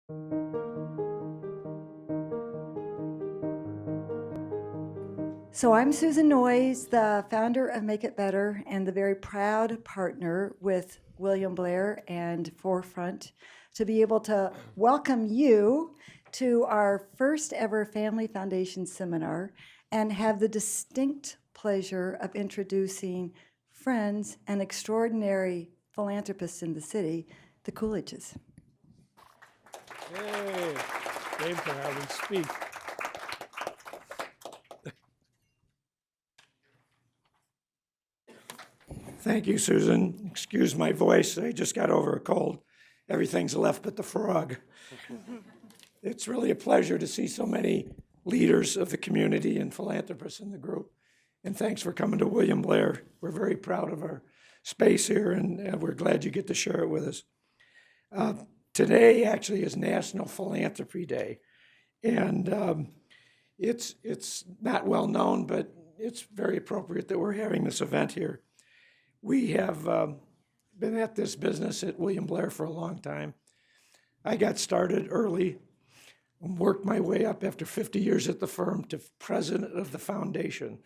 So I'm Susan Noyes, the founder of Make It Better and the very proud partner with William Blair and Forefront to be able to welcome you to our first ever Family Foundation seminar and have the distinct pleasure of introducing friends and extraordinary philanthropists in the city, the Coolidges. Yay! Dave can hardly speak. Thank you, Susan. Excuse my voice. I just got over a cold. Everything's left but the frog. It's really a pleasure to see so many leaders of the community and philanthropists in the group. And thanks for coming to William Blair. We're very proud of our space here, and we're glad you get to share it with us. Today actually is National Philanthropy Day, and it's not well known, but it's very appropriate that we're having this event here. We have been at this business at William Blair for a long time. I got started early and worked my way up after 50 years at the firm to president of the foundation.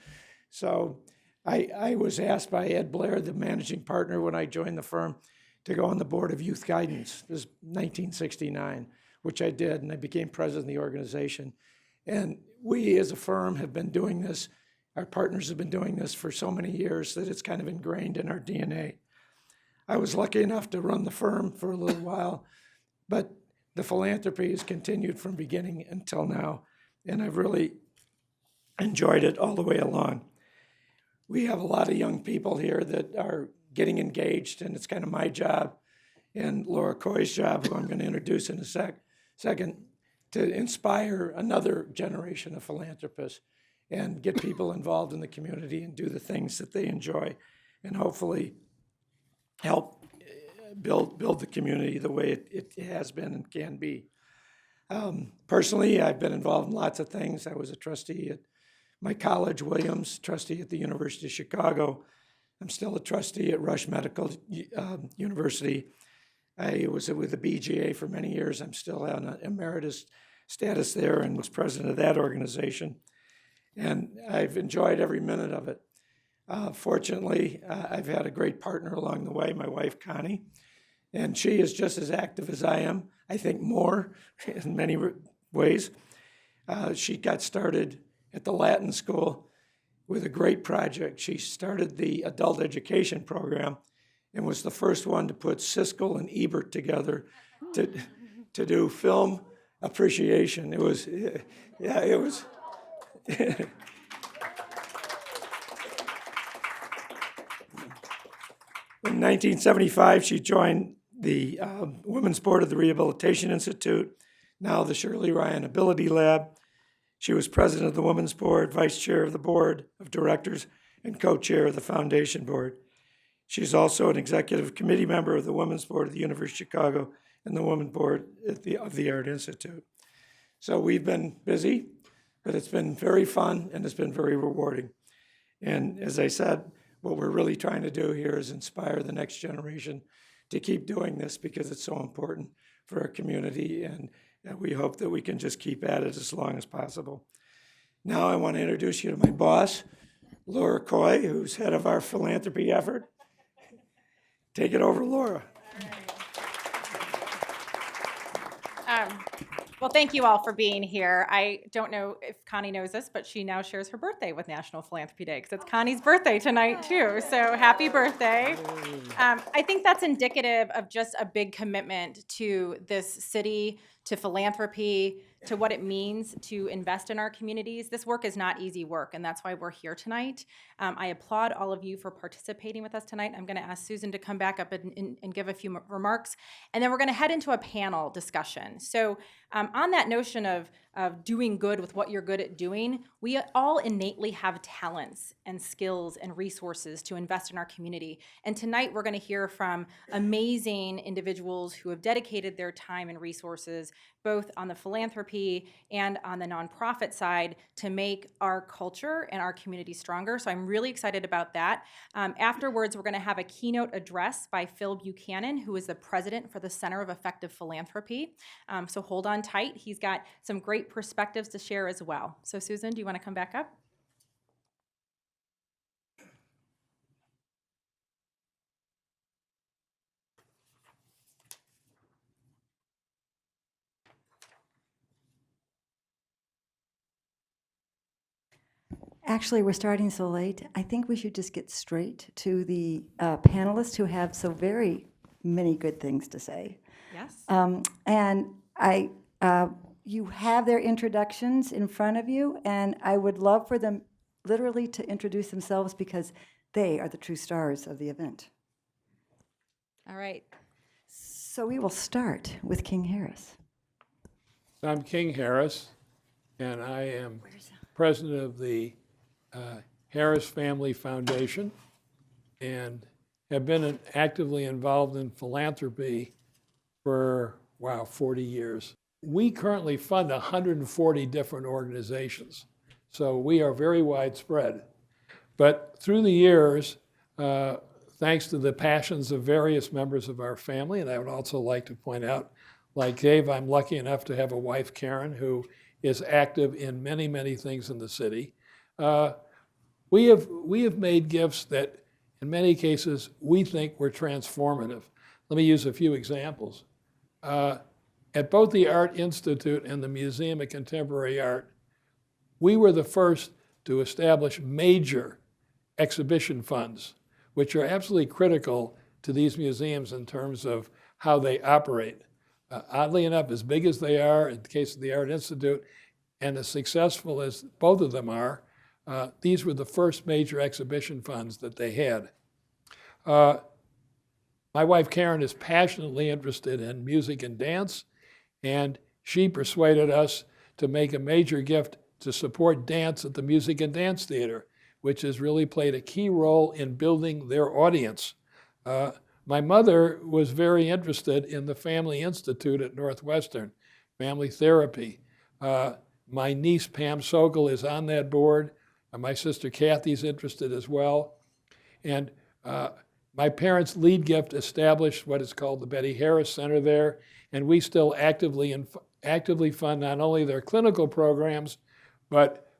So I was asked by Ed Blair, the managing partner, when I joined the firm, to go on the board of youth guidance. This was 1969, which I did, and I became president of the organization. And we as a firm have been doing this, our partners have been doing this for so many years that it's kind of ingrained in our DNA. I was lucky enough to run the firm for a little while, but the philanthropy has continued from beginning until now, and I've really enjoyed it all the way along. We have a lot of young people here that are getting engaged, and it's kind of my job and Laura Coy's job, who I'm going to introduce in a second, to inspire another generation of philanthropists and get people involved in the community and do the things that they enjoy, and hopefully help build the community the way it has been and can be. Personally, I've been involved in lots of things. I was a trustee at my college, Williams, trustee at the University of Chicago. I'm still a trustee at Rush Medical University. I was with the BGA for many years. I'm still on an emeritus status there and was president of that organization. And I've enjoyed every minute of it. Fortunately, I've had a great partner along the way, my wife, Connie, and she is just as active as I am, I think more in many ways. She got started at the Latin School with a great project. She started the adult education program and was the first one to put Siskel and Ebert together to do film appreciation. It was. In 1975, she joined the Women's Board of the Rehabilitation Institute, now the Shirley Ryan Ability Lab. She was president of the Women's Board, vice chair of the Board of Directors, and co-chair of the Foundation Board. She's also an executive committee member of the Women's Board of the University of Chicago and the Women's Board of the Art Institute. So we've been busy, but it's been very fun and it's been very rewarding. And as I said, what we're really trying to do here is inspire the next generation to keep doing this because it's so important for our community, and we hope that we can just keep at it as long as possible. Now I want to introduce you to my boss, Laura Coy, who's head of our philanthropy effort. Take it over, Laura. Well, thank you all for being here. I don't know if Connie knows this, but she now shares her birthday with National Philanthropy Day because it's Connie's birthday tonight too. So happy birthday. I think that's indicative of just a big commitment to this city, to philanthropy, to what it means to invest in our communities. This work is not easy work, and that's why we're here tonight. I applaud all of you for participating with us tonight. I'm going to ask Susan to come back up and give a few remarks, and then we're going to head into a panel discussion. So on that notion of of doing good with what you're good at doing, we all innately have talents and skills and resources to invest in our community. And tonight we're going to hear from amazing individuals who have dedicated their time and resources both on the philanthropy and on the nonprofit side to make our culture and our community stronger. So I'm really excited about that. Afterwards, we're going to have a keynote address by Phil Buchanan, who is the president for the Center of Effective Philanthropy. So hold on tight. He's got some great perspectives to share as well. So Susan, do you want to come back up? Actually, we're starting so late. I think we should just get straight to the panelists who have so very many good things to say. Yes. You have their introductions in front of you, and I would love for them literally to introduce themselves because they are the true stars of the event. All right. So we will start with King Harris. I'm King Harris, and I am president of the Harris Family Foundation and have been actively involved in philanthropy for, 40 years. We currently fund 140 different organizations, so we are very widespread. But through the years, thanks to the passions of various members of our family, and I would also like to point out, like Dave, I'm lucky enough to have a wife, Karen, who is active in many, many things in the city. We have made gifts that, in many cases, we think were transformative. Let me use a few examples. At both the Art Institute and the Museum of Contemporary Art, we were the first to establish major exhibition funds, which are absolutely critical to these museums in terms of how they operate. Oddly enough, as big as they are in the case of the Art Institute, and as successful as both of them are, these were the first major exhibition funds that they had. My wife Karen is passionately interested in music and dance, and she persuaded us to make a major gift to support dance at the Music and Dance Theater, which has really played a key role in building their audience. My mother was very interested in the Family Institute at Northwestern, family therapy. My niece Pam Sokol is on that board. My sister Kathy's interested as well. And my parents' lead gift established what is called the Betty Harris Center there, and we still actively fund not only their clinical programs, but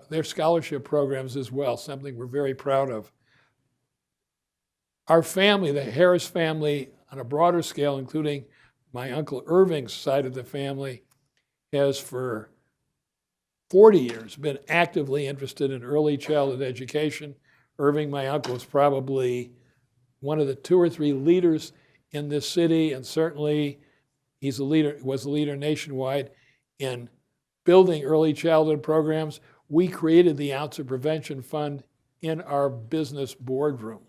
their scholarship programs as well, something we're very proud of. Our family, the Harris family, on a broader scale, including my Uncle Irving's side of the family, has for 40 years been actively interested in early childhood education. Irving, my uncle, is probably one of the 2 or 3 leaders in this city, and certainly was a leader nationwide in building early childhood programs. We created the Ounce of Prevention Fund in our business boardroom,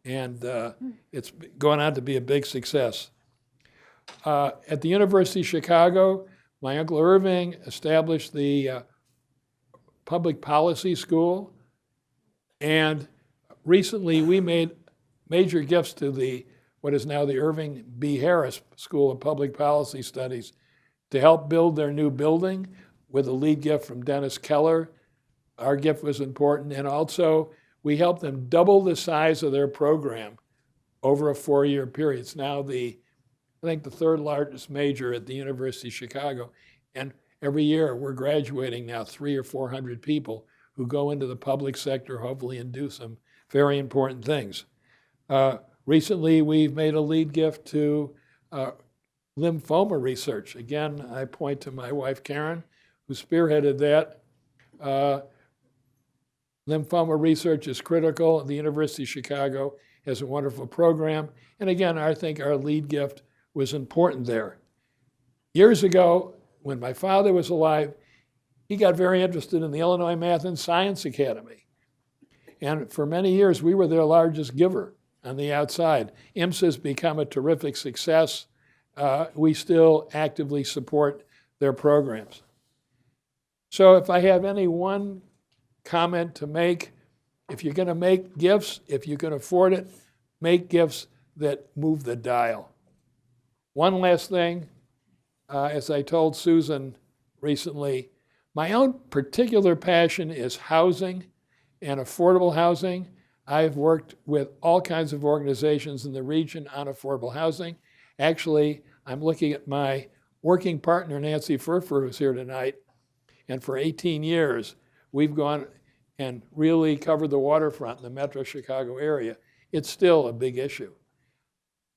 and it's gone on to be a big success. At the University of Chicago, my Uncle Irving established the Public Policy School, and recently we made major gifts to what is now the Irving B. Harris School of Public Policy Studies to help build their new building with a lead gift from Dennis Keller. Our gift was important, and also we helped them double the size of their program over a 4-year period. It's now I think the 3rd largest major at the University of Chicago, and every year we're graduating now 300 or 400 people who go into the public sector, hopefully, and do some very important things. Recently, we've made a lead gift to lymphoma research. Again, I point to my wife, Karen, who spearheaded that. Lymphoma research is critical. The University of Chicago has a wonderful program. And again, I think our lead gift was important there. Years ago, when my father was alive, he got very interested in the Illinois Math and Science Academy. And for many years, we were their largest giver on the outside. IMSS has become a terrific success. We still actively support their programs. So if I have any one comment to make, if you're going to make gifts, if you can afford it, make gifts that move the dial. One last thing, as I told Susan recently, my own particular passion is housing and affordable housing. I've worked with all kinds of organizations in the region on affordable housing. Actually, I'm looking at my working partner, Nancy Furfer, who's here tonight. And for 18 years, we've gone and really covered the waterfront in the Metro Chicago area. It's still a big issue.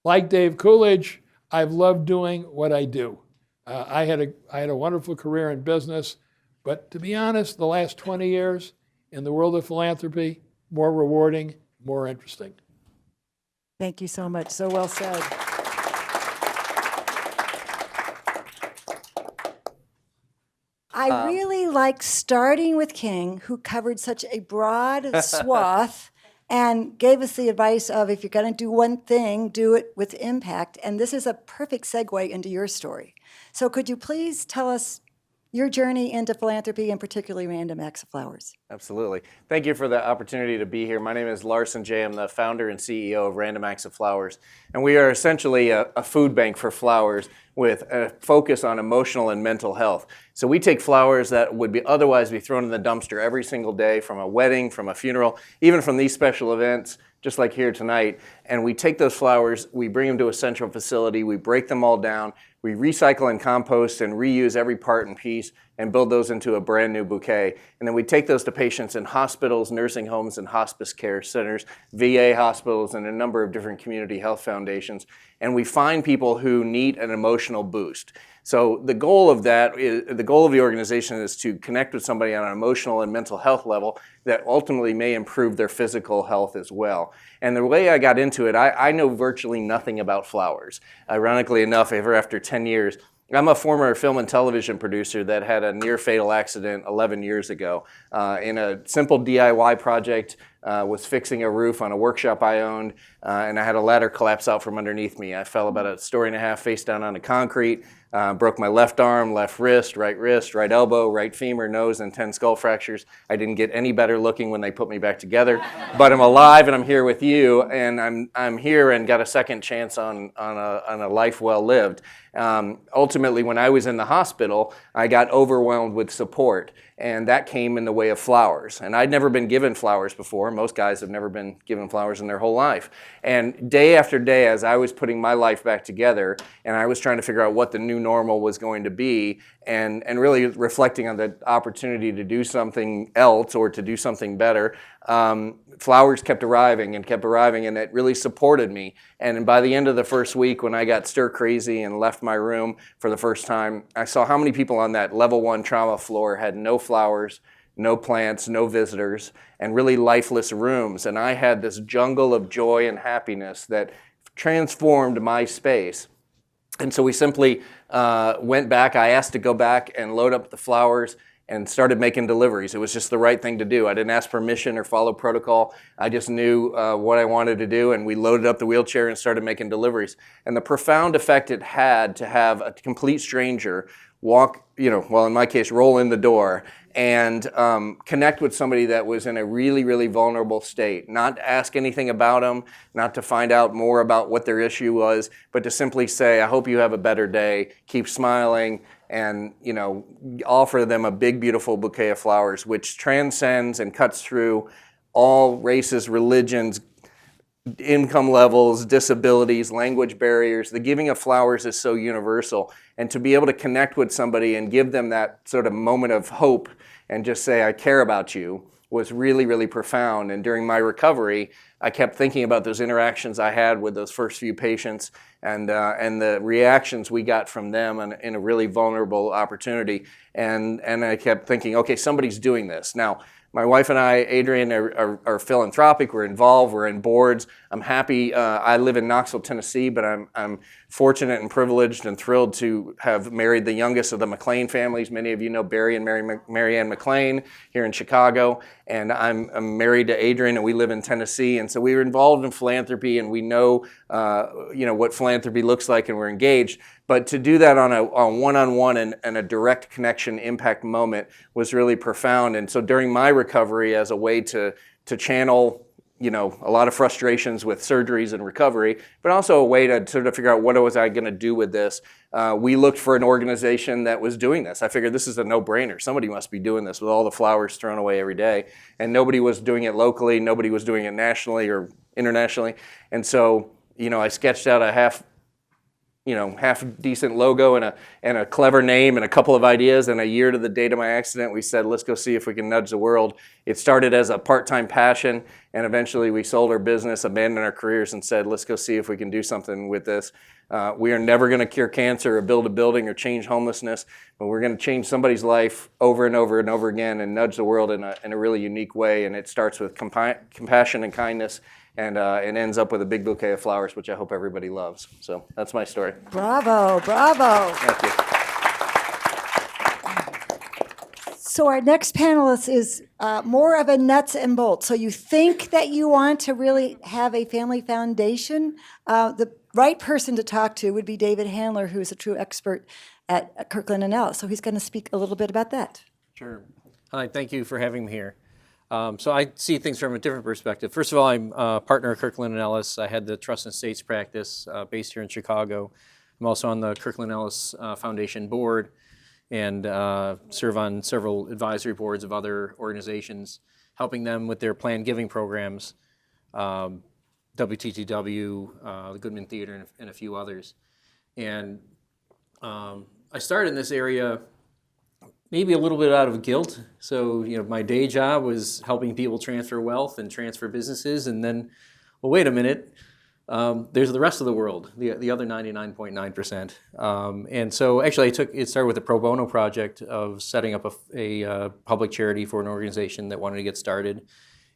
Like Dave Coolidge, I've loved doing what I do. I had a wonderful career in business, but to be honest, the last 20 years in the world of philanthropy, more rewarding, more interesting. Thank you so much. So well said. I really like starting with King, who covered such a broad swath and gave us the advice of, if you're going to do one thing, do it with impact. And this is a perfect segue into your story. So could you please tell us your journey into philanthropy, and particularly Random Acts of Flowers? Absolutely. Thank you for the opportunity to be here. My name is Larsen J. I'm the founder and CEO of Random Acts of Flowers. And we are essentially a food bank for flowers with a focus on emotional and mental health. So we take flowers that would otherwise be thrown in the dumpster every single day, from a wedding, from a funeral, even from these special events, just like here tonight. And we take those flowers, we bring them to a central facility, we break them all down, we recycle and compost and reuse every part and piece and build those into a brand new bouquet. And then we take those to patients in hospitals, nursing homes, and hospice care centers, VA hospitals, and a number of different community health foundations. And we find people who need an emotional boost. So the goal of the organization is to connect with somebody on an emotional and mental health level that ultimately may improve their physical health as well. And the way I got into it, I know virtually nothing about flowers. Ironically enough, ever after 10 years, I'm a former film and television producer that had a near-fatal accident 11 years ago. In a simple DIY project, was fixing a roof on a workshop I owned, and I had a ladder collapse out from underneath me. I fell about a story and a half face down onto concrete, broke my left arm, left wrist, right elbow, right femur, nose, and 10 skull fractures. I didn't get any better looking when they put me back together, but I'm alive and I'm here with you, and I'm here and got a second chance on a life well lived. Ultimately, when I was in the hospital, I got overwhelmed with support, and that came in the way of flowers. And I'd never been given flowers before. Most guys have never been given flowers in their whole life. And day after day, as I was putting my life back together, and I was trying to figure out what the new normal was going to be, and really reflecting on the opportunity to do something else or to do something better, flowers kept arriving, and it really supported me. And by the end of the first week, when I got stir crazy and left my room for the first time, I saw how many people on that level 1 trauma floor had no flowers, no plants, no visitors, and really lifeless rooms. And I had this jungle of joy and happiness that transformed my space. And so we simply went back. I asked to go back and load up the flowers and started making deliveries. It was just the right thing to do. I didn't ask permission or follow protocol. I just knew what I wanted to do, and we loaded up the wheelchair and started making deliveries. And the profound effect it had to have a complete stranger walk, well, in my case, roll in the door and connect with somebody that was in a really, really vulnerable state. Not to ask anything about them, not to find out more about what their issue was, but to simply say, I hope you have a better day, keep smiling, and offer them a big, beautiful bouquet of flowers, which transcends and cuts through all races, religions, income levels, disabilities, language barriers. The giving of flowers is so universal. And to be able to connect with somebody and give them that sort of moment of hope and just say, I care about you, was really, really profound. And during my recovery, I kept thinking about those interactions I had with those first few patients and the reactions we got from them in a really vulnerable opportunity. And I kept thinking, okay, somebody's doing this. Now, my wife and I, Adrian, are philanthropic. We're involved. We're in boards. I'm happy. I live in Knoxville, Tennessee, but I'm fortunate and privileged and thrilled to have married the youngest of the McLean families. Many of you know Barry and Mary Ann McLean here in Chicago, and I'm married to Adrian, and we live in Tennessee. And so we were involved in philanthropy, and we know what philanthropy looks like, and we're engaged. But to do that on a one-on-one and a direct connection impact moment was really profound. And so during my recovery, as a way to channel a lot of frustrations with surgeries and recovery, but also a way to sort of figure out what was I going to do with this. We looked for an organization that was doing this. I figured this is a no-brainer. Somebody must be doing this with all the flowers thrown away every day. And nobody was doing it locally. Nobody was doing it nationally or internationally. And so, I sketched out a half decent logo and a clever name and a couple of ideas. And a year to the date of my accident, we said, let's go see if we can nudge the world. It started as a part-time passion, and eventually we sold our business, abandoned our careers, and said, let's go see if we can do something with this. We are never going to cure cancer or build a building or change homelessness, but we're going to change somebody's life over and over and over again and nudge the world in a really unique way. And it starts with compassion and kindness, and it ends up with a big bouquet of flowers, which I hope everybody loves. So that's my story. Bravo, bravo. Thank you. So our next panelist is more of a nuts and bolts. So you think that you want to really have a family foundation? The right person to talk to would be David Handler, who is a true expert at Kirkland and Ellis. So he's going to speak a little bit about that. Sure. Hi, thank you for having me here. So I see things from a different perspective. First of all, I'm a partner at Kirkland and Ellis. I had the trust and estates practice based here in Chicago. I'm also on the Kirkland Ellis Foundation board and serve on several advisory boards of other organizations, helping them with their planned giving programs, WTTW, the Goodman Theater, and a few others. And I started in this area maybe a little bit out of guilt. So, my day job was helping people transfer wealth and transfer businesses. And then, well, wait a minute, there's the rest of the world, the other 99.9%. And so actually it started with a pro bono project of setting up a public charity for an organization that wanted to get started,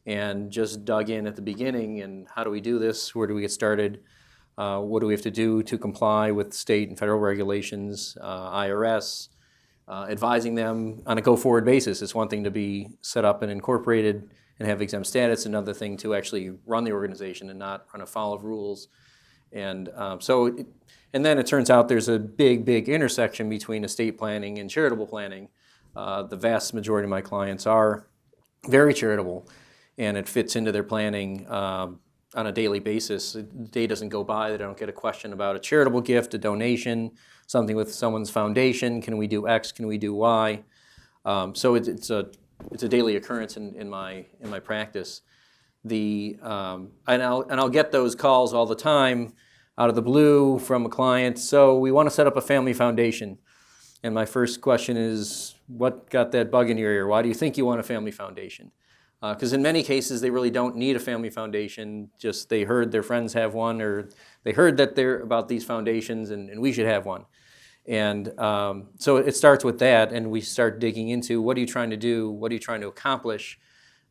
and just dug in at the beginning. And how do we do this? Where do we get started? What do we have to do to comply with state and federal regulations, IRS? Advising them on a go-forward basis. It's one thing to be set up and incorporated and have exempt status, another thing to actually run the organization and not run afoul of rules. And then it turns out there's a big intersection between estate planning and charitable planning. The vast majority of my clients are very charitable, and it fits into their planning on a daily basis. The day doesn't go by that I don't get a question about a charitable gift, a donation, something with someone's foundation. Can we do X? Can we do Y? So it's a daily occurrence in my practice. And I'll get those calls all the time out of the blue from a client. So we want to set up a family foundation. And my first question is, what got that bug in your ear? Why do you think you want a family foundation? Because in many cases, they really don't need a family foundation. Just they heard their friends have one, or they heard that they're about these foundations, and we should have one. And so it starts with that, and we start digging into what are you trying to do? What are you trying to accomplish?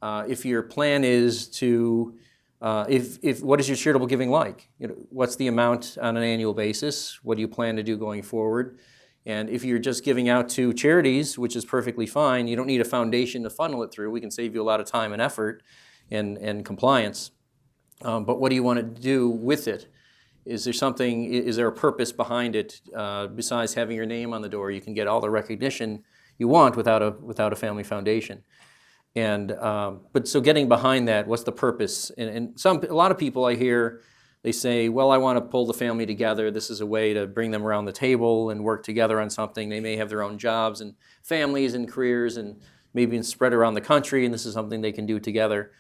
If your plan is to, what is your charitable giving like? What's the amount on an annual basis? What do you plan to do going forward? And if you're just giving out to charities, which is perfectly fine, you don't need a foundation to funnel it through. We can save you a lot of time and effort and compliance. But what do you want to do with it? Is there a purpose behind it besides having your name on the door? You can get all the recognition you want without a family foundation. And but so getting behind that, what's the purpose? And a lot of people I hear, they say, well, I want to pull the family together. This is a way to bring them around the table and work together on something. They may have their own jobs and families and careers and maybe spread around the country, and this is something they can do together.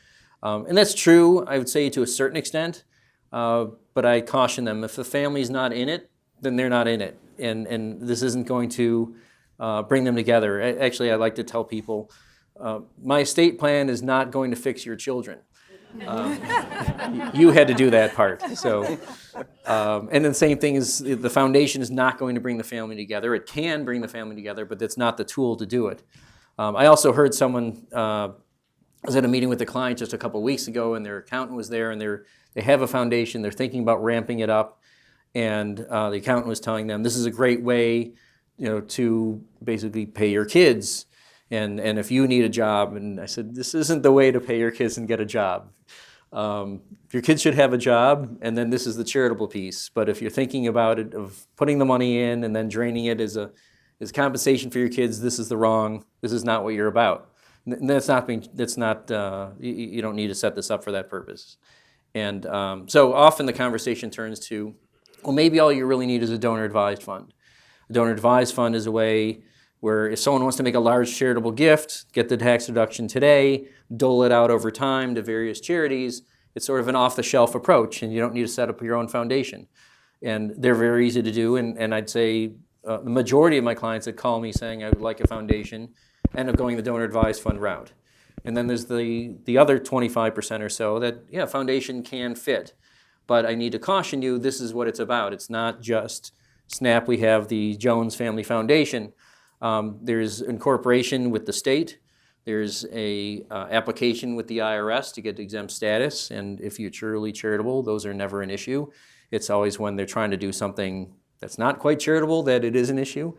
And that's true, I would say, to a certain extent. But I caution them, if the family's not in it, then they're not in it. And this isn't going to bring them together. Actually, I like to tell people, my estate plan is not going to fix your children. You had to do that part. So, and then the same thing is the foundation is not going to bring the family together. It can bring the family together, but that's not the tool to do it. I also heard someone, I was at a meeting with a client just a couple of weeks ago, and their accountant was there, and they're They have a foundation. They're thinking about ramping it up. And the accountant was telling them, this is a great way, to basically pay your kids. And if you need a job, and I said, this isn't the way to pay your kids and get a job. Your kids should have a job, and then this is the charitable piece. But if you're thinking about it, of putting the money in and then draining it as compensation for your kids, this is not what you're about. And you don't need to set this up for that purpose. And so often the conversation turns to, well, maybe all you really need is a donor-advised fund. A donor-advised fund is a way where if someone wants to make a large charitable gift, get the tax deduction today, dole it out over time to various charities, it's sort of an off-the-shelf approach, and you don't need to set up your own foundation. And they're very easy to do, and I'd say the majority of my clients that call me saying I would like a foundation end up going the donor-advised fund route. And then there's the other 25% or so that, foundation can fit. But I need to caution you, this is what it's about. It's not just SNAP. We have the Jones Family Foundation. There's incorporation with the state. There's a application with the IRS to get exempt status. And if you're truly charitable, those are never an issue. It's always when they're trying to do something that's not quite charitable that it is an issue.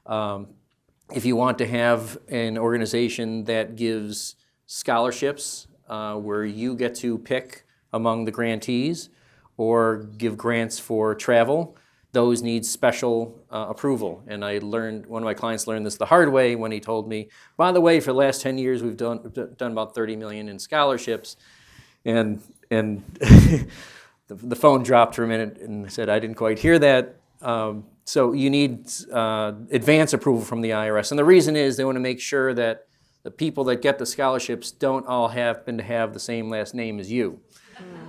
If you want to have an organization that gives scholarships where you get to pick among the grantees or give grants for travel, those need special approval. And one of my clients learned this the hard way when he told me, by the way, for the last 10 years, we've done about $30 million in scholarships. And the phone dropped for a minute, and I said, I didn't quite hear that. So you need advance approval from the IRS. And the reason is they want to make sure that the people that get the scholarships don't all happen to have the same last name as you.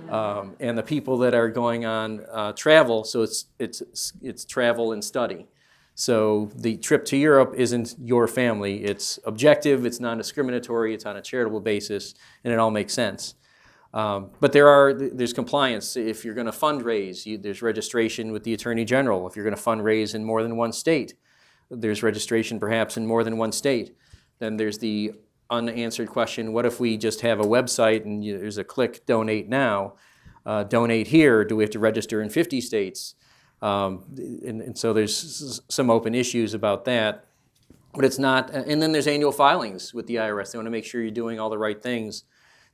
And the people that are going on travel, so it's travel and study. So the trip to Europe isn't your family. It's objective, it's non-discriminatory, it's on a charitable basis, and it all makes sense. But there's compliance. If you're going to fundraise, there's registration with the Attorney General. If you're going to fundraise in more than one state, there's registration perhaps in more than one state. Then there's the unanswered question, what if we just have a website and there's a click, donate now, donate here, do we have to register in 50 states? And so there's some open issues about that. But it's not, and then there's annual filings with the IRS. They want to make sure you're doing all the right things.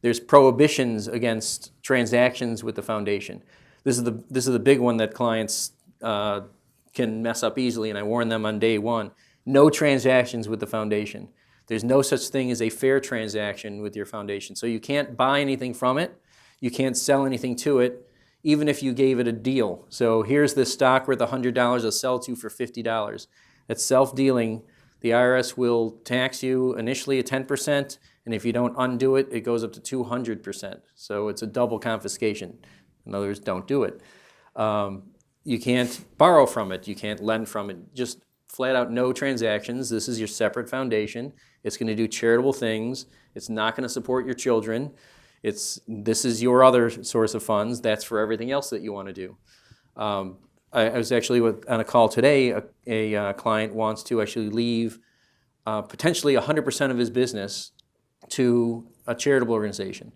There's prohibitions against transactions with the foundation. This is the big one that clients can mess up easily, and I warn them on day one. No transactions with the foundation. There's no such thing as a fair transaction with your foundation. So you can't buy anything from it. You can't sell anything to it, even if you gave it a deal. So here's this stock worth $100. I'll sell to you for $50. That's self-dealing. The IRS will tax you initially at 10%, and if you don't undo it, it goes up to 200%. So it's a double confiscation. In other words, don't do it. You can't borrow from it. You can't lend from it. Just flat out no transactions. This is your separate foundation. It's going to do charitable things. It's not going to support your children. This is your other source of funds. That's for everything else that you want to do. I was actually on a call today. A client wants to actually leave potentially 100% of his business to a charitable organization.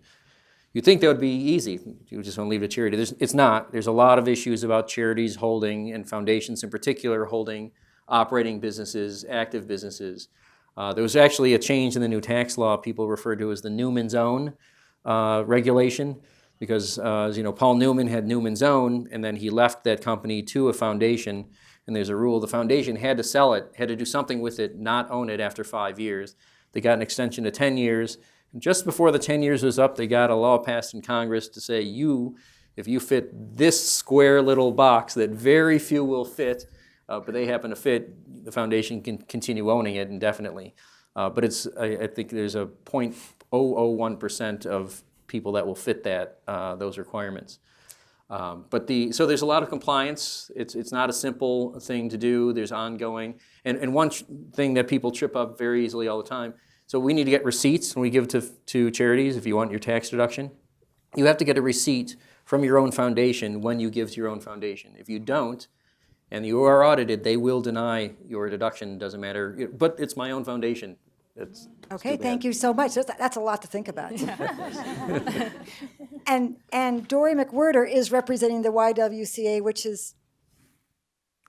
You'd think that would be easy. You just want to leave it to charity. It's not. There's a lot of issues about charities holding, and foundations in particular, holding operating businesses, active businesses. There was actually a change in the new tax law people refer to as the Newman's Own regulation, because as you know, Paul Newman had Newman's Own, and then he left that company to a foundation, and there's a rule. The foundation had to sell it, had to do something with it, not own it after 5 years. They got an extension to 10 years. And just before the 10 years was up, they got a law passed in Congress to say, if you fit this square little box that very few will fit, but they happen to fit, the foundation can continue owning it indefinitely. But I think there's a 0.001% of people that will fit those requirements. So there's a lot of compliance. It's not a simple thing to do. There's ongoing. And one thing that people trip up very easily all the time, so we need to get receipts when we give to charities if you want your tax deduction. You have to get a receipt from your own foundation when you give to your own foundation. If you don't, and you are audited, they will deny your deduction. Doesn't matter. But it's my own foundation. it's Okay, thank you so much. That's a lot to think about. And Dorri McWhorter is representing the YWCA, which has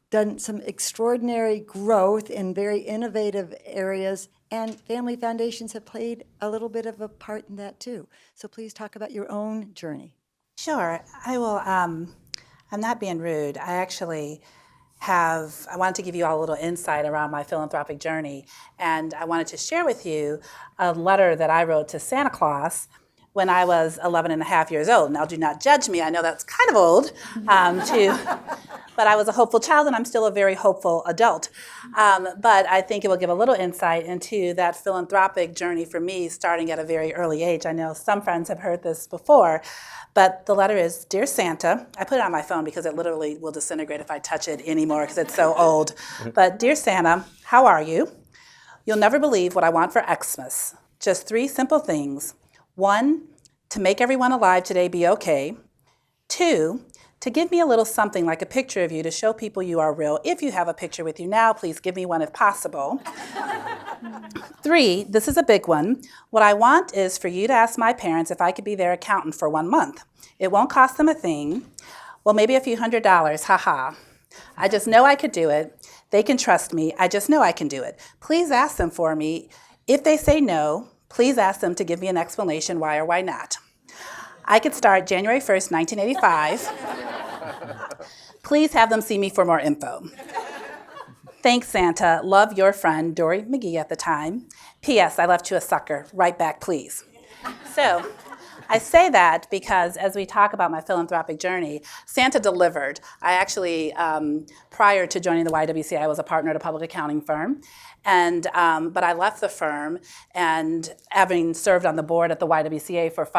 done some extraordinary growth in very innovative areas, and family foundations have played a little bit of a part in that too. So please talk about your own journey. Sure, I will. I'm not being rude. I wanted to give you all a little insight around my philanthropic journey, and I wanted to share with you a letter that I wrote to Santa Claus when I was 11 and a half years old. Now, do not judge me. I know that's kind of old, but I was a hopeful child, and I'm still a very hopeful adult. But I think it will give a little insight into that philanthropic journey for me, starting at a very early age. I know some friends have heard this before, but the letter is, Dear Santa. I put it on my phone because it literally will disintegrate if I touch it anymore because it's so old. But Dear Santa, how are you? You'll never believe what I want for Xmas. Just 3 simple things. 1, to make everyone alive today be okay. 2, to give me a little something like a picture of you to show people you are real. If you have a picture with you now, please give me one if possible. 3, this is a big one. What I want is for you to ask my parents if I could be their accountant for 1 month. It won't cost them a thing. Well, maybe a few $100s, haha. I just know I could do it. They can trust me. I just know I can do it. Please ask them for me. If they say no, please ask them to give me an explanation why or why not. I could start January 1st, 1985. Please have them see me for more info. Thanks, Santa. Love, your friend, Dorri McGee at the time. P.S. I left you a sucker. Right back, please. So I say that because as we talk about my philanthropic journey, Santa delivered. I actually, prior to joining the YWCA, I was a partner at a public accounting firm. But I left the firm, and having served on the board at the YWCA for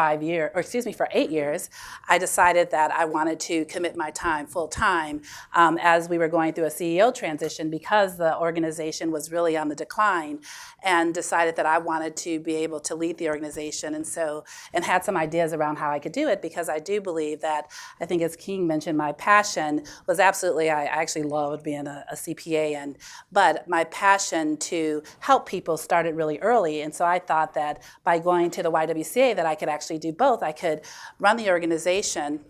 8 years, I decided that I wanted to commit my time full time as we were going through a CEO transition because the organization was really on the decline, and decided that I wanted to be able to lead the organization, and had some ideas around how I could do it, because I do believe that, I think as King mentioned, my passion was absolutely, I actually loved being a CPA, but my passion to help people started really early. And so I thought that by going to the YWCA that I could actually do both. I could run the organization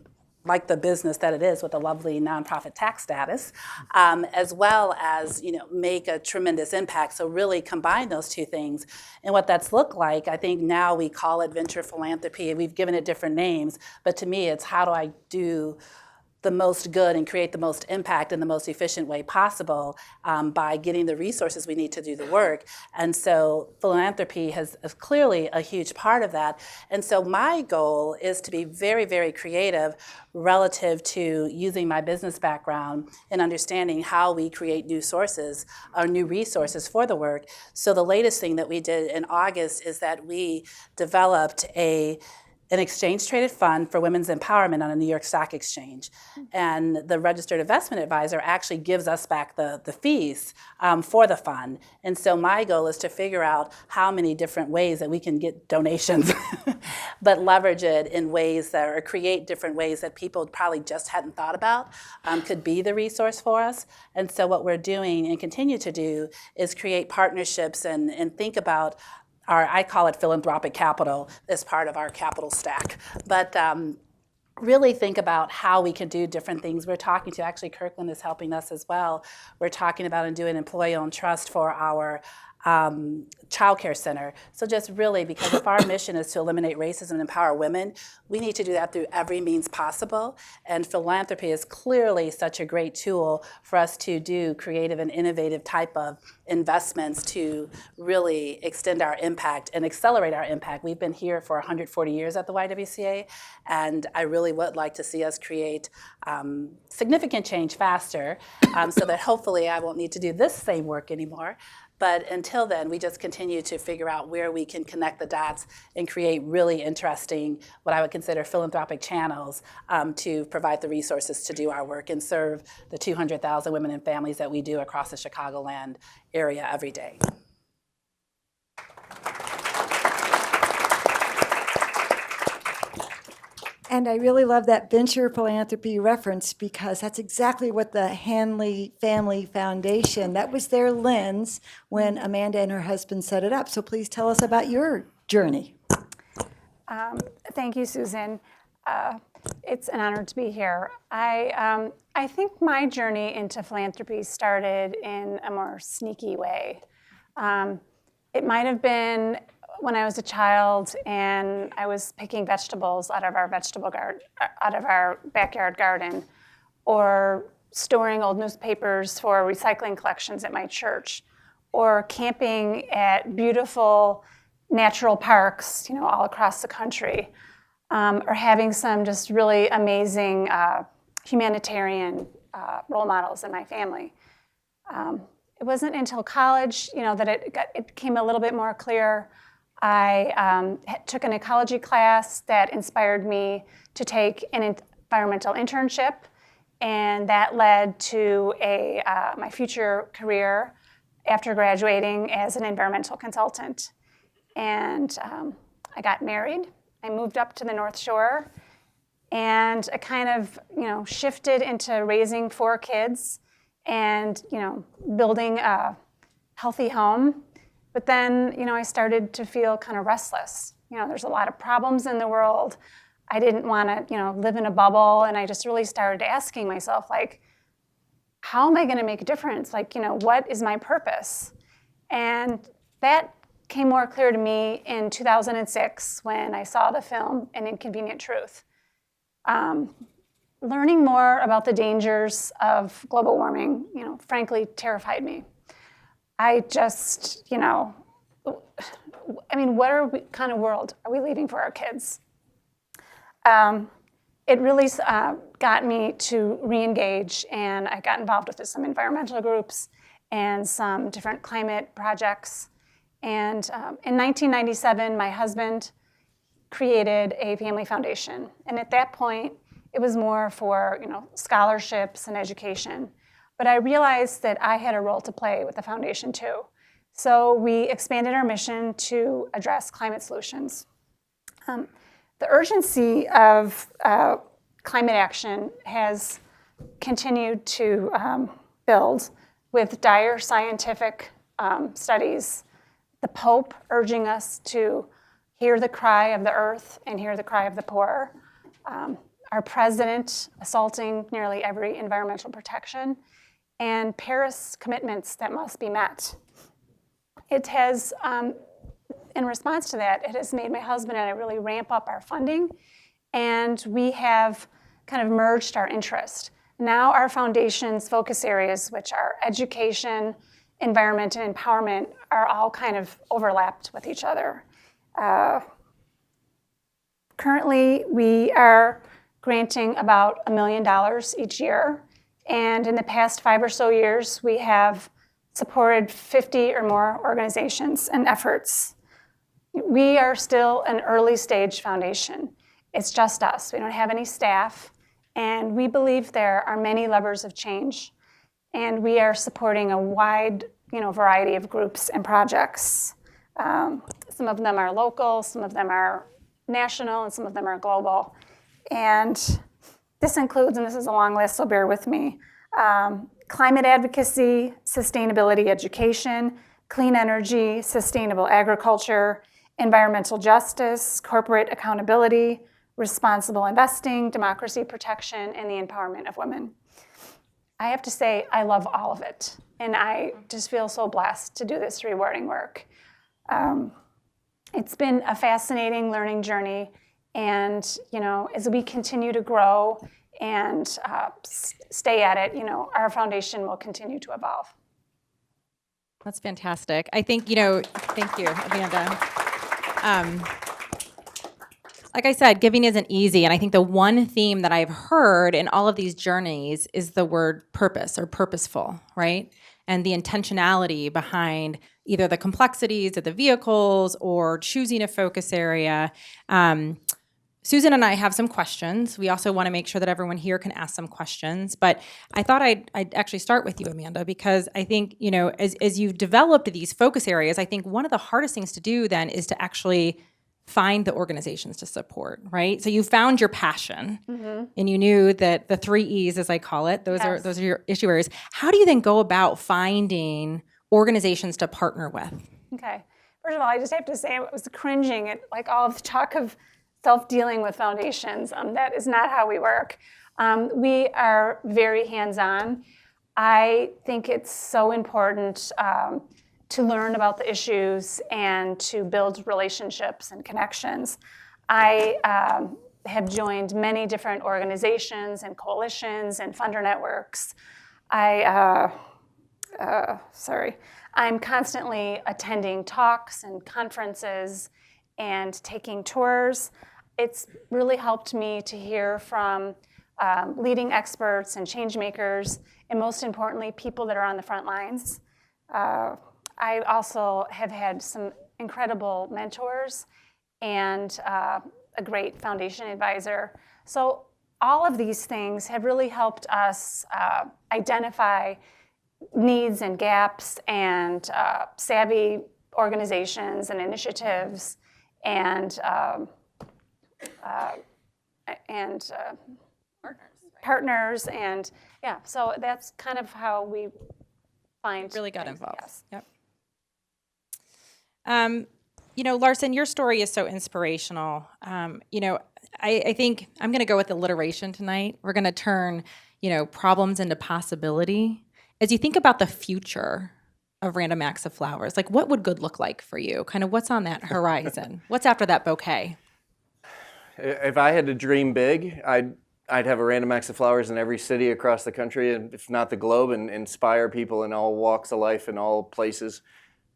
like the business that it is with a lovely nonprofit tax status, as well as make a tremendous impact. So really combine those two things. And what that's looked like, I think now we call it venture philanthropy. We've given it different names, but to me it's how do I do the most good and create the most impact in the most efficient way possible by getting the resources we need to do the work. And so philanthropy is clearly a huge part of that. And so my goal is to be very, very creative relative to using my business background and understanding how we create new sources or new resources for the work. So the latest thing that we did in August is that we developed an exchange-traded fund for women's empowerment on a New York Stock Exchange. And the registered investment advisor actually gives us back the fees for the fund. And so my goal is to figure out how many different ways that we can get donations, but leverage it in ways that, or create different ways that people probably just hadn't thought about could be the resource for us. And so what we're doing and continue to do is create partnerships and think about I call it philanthropic capital as part of our capital stack. But really think about how we can do different things. We're talking to, actually Kirkland is helping us as well. We're talking about and doing employee-owned trust for our child care center. So just really, because if our mission is to eliminate racism and empower women, we need to do that through every means possible. And philanthropy is clearly such a great tool for us to do creative and innovative type of investments to really extend our impact and accelerate our impact. We've been here for 140 years at the YWCA, and I really would like to see us create significant change faster so that hopefully I won't need to do this same work anymore. But until then, we just continue to figure out where we can connect the dots and create really interesting, what I would consider philanthropic channels to provide the resources to do our work and serve the 200,000 women and families that we do across the Chicagoland area every day. And I really love that venture philanthropy reference because that's exactly what the Hanley Family Foundation, that was their lens when Amanda and her husband set it up. So please tell us about your journey. Thank you, Susan. It's an honor to be here. I think my journey into philanthropy started in a more sneaky way. It might have been when I was a child and I was picking vegetables out of our backyard garden, or storing old newspapers for recycling collections at my church, or camping at beautiful natural parks, all across the country, or having some just really amazing humanitarian role models in my family. It wasn't until college, that it became a little bit more clear. I took an ecology class that inspired me to take an environmental internship, and that led to my future career after graduating as an environmental consultant. And I got married. I moved up to the North Shore, and I kind of, shifted into raising 4 kids and, building a healthy home. But then, I started to feel kind of restless. There's a lot of problems in the world. I didn't want to, live in a bubble, and I just really started asking myself, how am I going to make a difference? What is my purpose? And that came more clear to me in 2006 when I saw the film An Inconvenient Truth. Learning more about the dangers of global warming, frankly, terrified me. I just, what kind of world are we leaving for our kids? It really got me to re-engage, and I got involved with some environmental groups and some different climate projects. And in 1997, my husband created a family foundation. And at that point, it was more for scholarships and education. But I realized that I had a role to play with the foundation too. So we expanded our mission to address climate solutions. The urgency of climate action has continued to build with dire scientific studies. The Pope urging us to hear the cry of the earth and hear the cry of the poor. Our president assaulting nearly every environmental protection, and Paris commitments that must be met. It has, in response to that, it has made my husband and I really ramp up our funding, and we have kind of merged our interest. Now our foundation's focus areas, which are education, environment, and empowerment, are all kind of overlapped with each other. Currently, we are granting about $1 million each year. And in the past 5 or so years, we have supported 50 or more organizations and efforts. We are still an early stage foundation. It's just us. We don't have any staff. And we believe there are many levers of change. And we are supporting a wide variety of groups and projects. Some of them are local, some of them are national, and some of them are global. And this includes, and this is a long list, so bear with me, climate advocacy, sustainability education, clean energy, sustainable agriculture, environmental justice, corporate accountability, responsible investing, democracy protection, and the empowerment of women. I have to say, I love all of it. And I just feel so blessed to do this rewarding work. It's been a fascinating learning journey. And, as we continue to grow and stay at it, our foundation will continue to evolve. That's fantastic. I think, thank you, Amanda. Like I said, giving isn't easy. And I think the one theme that I've heard in all of these journeys is the word purpose or purposeful, right? And the intentionality behind either the complexities of the vehicles or choosing a focus area. Susan and I have some questions. We also want to make sure that everyone here can ask some questions. But I thought I'd actually start with you, Amanda, because I think, as you've developed these focus areas, I think one of the hardest things to do then is to actually find the organizations to support, right? So you found your passion, and you knew that the 3 E's, as I call it, those Yes. are your issue areas. How do you then go about finding organizations to partner with? Okay. First of all, I just have to say I was cringing at like all of the talk of self-dealing with foundations. That is not how we work. We are very hands-on. I think it's so important to learn about the issues and to build relationships and connections. I have joined many different organizations and coalitions and funder networks. I'm constantly attending talks and conferences and taking tours. It's really helped me to hear from leading experts and change makers, and most importantly, people that are on the front lines. I also have had some incredible mentors and a great foundation advisor. So all of these things have really helped us identify needs and gaps and savvy organizations and initiatives and partners, and yeah, so that's kind of how we find Really got things. involved. Yes. Yep. Larsen, your story is so inspirational. I think I'm going to go with alliteration tonight. We're going to turn, problems into possibility. As you think about the future of Random Acts of Flowers, like what would good look like for you? Kind of what's on that horizon? What's after that bouquet? If I had to dream big, I'd have a Random Acts of Flowers in every city across the country, and if not the globe, and inspire people in all walks of life and all places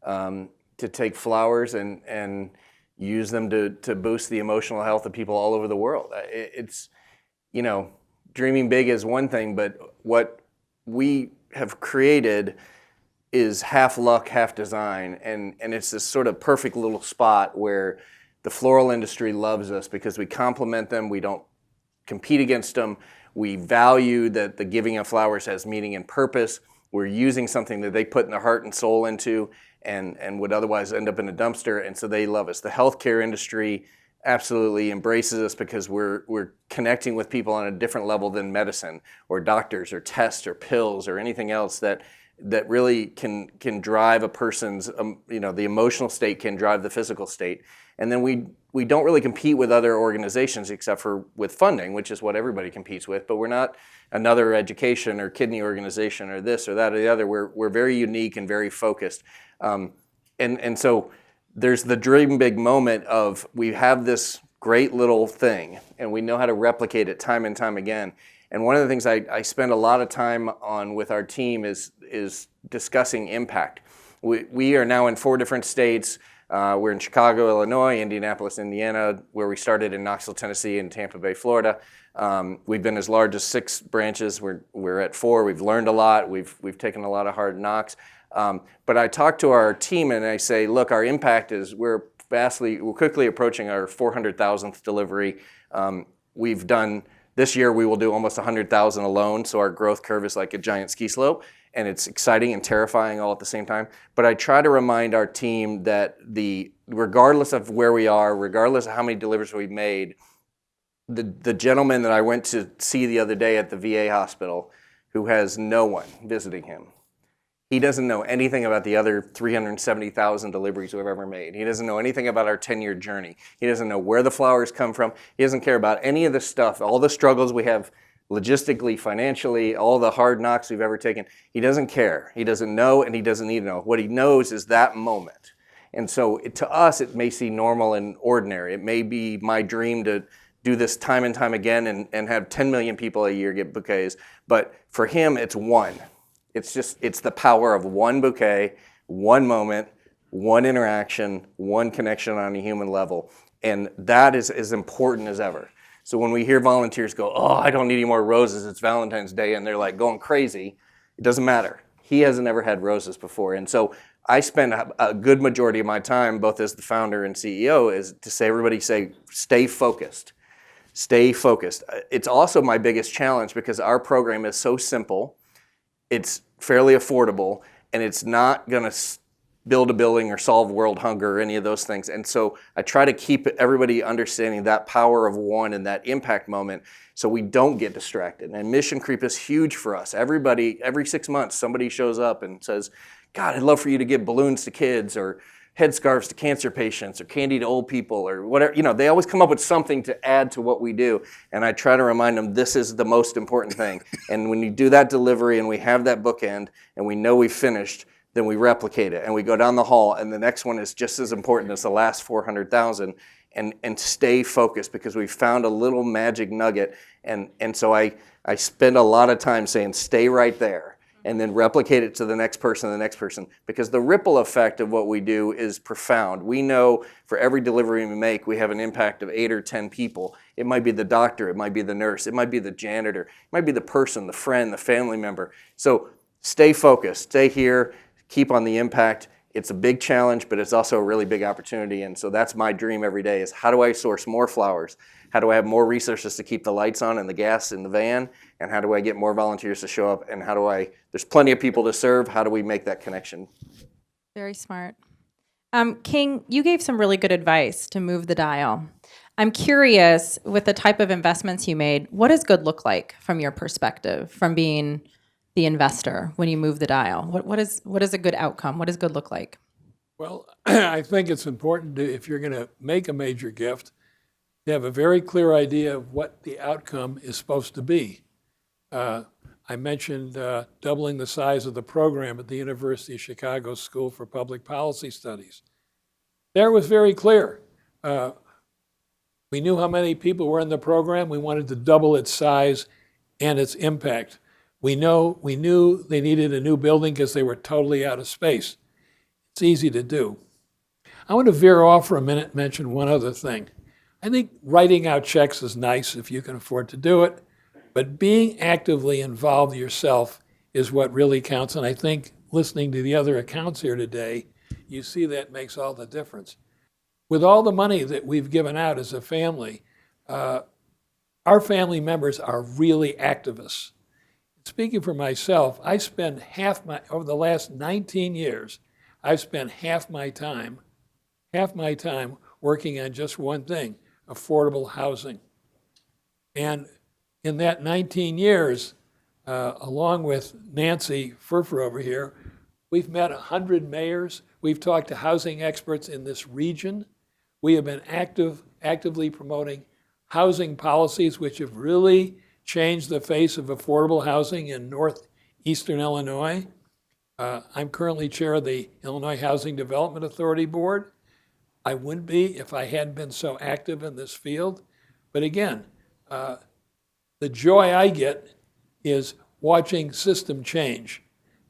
to take flowers and use them to boost the emotional health of people all over the world. It's, dreaming big is one thing, but what we have created is half luck, half design, and it's this sort of perfect little spot where the floral industry loves us because we compliment them, we don't compete against them, we value that the giving of flowers has meaning and purpose, we're using something that they put their heart and soul into and would otherwise end up in a dumpster, and so they love us. The healthcare industry absolutely embraces us because we're connecting with people on a different level than medicine or doctors or tests or pills or anything else that really can drive a person's, the emotional state can drive the physical state. And then we don't really compete with other organizations except for with funding, which is what everybody competes with, but we're not another education or kidney organization or this or that or the other. We're very unique and very focused. And so there's the dream big moment of we have this great little thing and we know how to replicate it time and time again. And one of the things I spend a lot of time on with our team is discussing impact. We are now in 4 different states. We're in Chicago, Illinois, Indianapolis, Indiana, where we started in Knoxville, Tennessee, and Tampa Bay, Florida. We've been as large as 6 branches. We're at 4. We've learned a lot. We've taken a lot of hard knocks. But I talk to our team and I say, look, our impact is we're quickly approaching our 400,000th delivery. We've done. This year we will do almost 100,000 alone, so our growth curve is like a giant ski slope, and it's exciting and terrifying all at the same time. But I try to remind our team that regardless of where we are, regardless of how many deliveries we've made, the gentleman that I went to see the other day at the VA hospital who has no one visiting him, he doesn't know anything about the other 370,000 deliveries we've ever made. He doesn't know anything about our 10-year journey. He doesn't know where the flowers come from. He doesn't care about any of the stuff, all the struggles we have logistically, financially, all the hard knocks we've ever taken. He doesn't care. He doesn't know, and he doesn't need to know. What he knows is that moment. And so to us, it may seem normal and ordinary. It may be my dream to do this time and time again and have 10 million people a year get bouquets. But for him, it's one. It's the power of one bouquet, one moment, one interaction, one connection on a human level. And that is as important as ever. So when we hear volunteers go, oh, I don't need any more roses, it's Valentine's Day, and they're like going crazy, it doesn't matter. He hasn't ever had roses before. And so I spend a good majority of my time, both as the founder and CEO, is to say, stay focused. Stay focused. It's also my biggest challenge because our program is so simple. It's fairly affordable, and it's not going to build a building or solve world hunger or any of those things. And so I try to keep everybody understanding that power of one and that impact moment so we don't get distracted. And mission creep is huge for us. Everybody, every 6 months, somebody shows up and says, God, I'd love for you to give balloons to kids or headscarves to cancer patients or candy to old people or whatever. You know, they always come up with something to add to what we do. And I try to remind them this is the most important thing. And when you do that delivery and we have that bookend and we know we've finished, then we replicate it and we go down the hall and the next one is just as important as the last 400,000 and stay focused because we found a little magic nugget. And so I spend a lot of time saying stay right there. And then replicate it to the next person, because the ripple effect of what we do is profound. We know for every delivery we make, we have an impact of 8 or 10 people. It might be the doctor, it might be the nurse, it might be the janitor, it might be the person, the friend, the family member. So stay focused, stay here, keep on the impact. It's a big challenge, but it's also a really big opportunity. And so that's my dream every day is how do I source more flowers? How do I have more resources to keep the lights on and the gas in the van? And how do I get more volunteers to show up? And how do there's plenty of people to serve. How do we make that connection? Very smart. King, you gave some really good advice to move the dial. I'm curious, with the type of investments you made, what does good look like from your perspective, from being the investor when you move the dial? What is a good outcome? What does good look like? Well, I think it's important to, if you're going to make a major gift, to have a very clear idea of what the outcome is supposed to be. I mentioned doubling the size of the program at the University of Chicago School for Public Policy Studies. There was very clear. We knew how many people were in the program. We wanted to double its size and its impact. We knew they needed a new building because they were totally out of space. It's easy to do. I want to veer off for a minute and mention one other thing. I think writing out checks is nice if you can afford to do it, but being actively involved yourself is what really counts. And I think listening to the other accounts here today, you see that makes all the difference. With all the money that we've given out as a family, our family members are really activists. Speaking for myself, over the last 19 years, I've spent half my time working on just one thing, affordable housing. And in that 19 years, along with Nancy Furfer over here, we've met 100 mayors. We've talked to housing experts in this region. We have been actively promoting housing policies which have really changed the face of affordable housing in northeastern Illinois. I'm currently chair of the Illinois Housing Development Authority Board. I wouldn't be if I hadn't been so active in this field. But again, the joy I get is watching system change,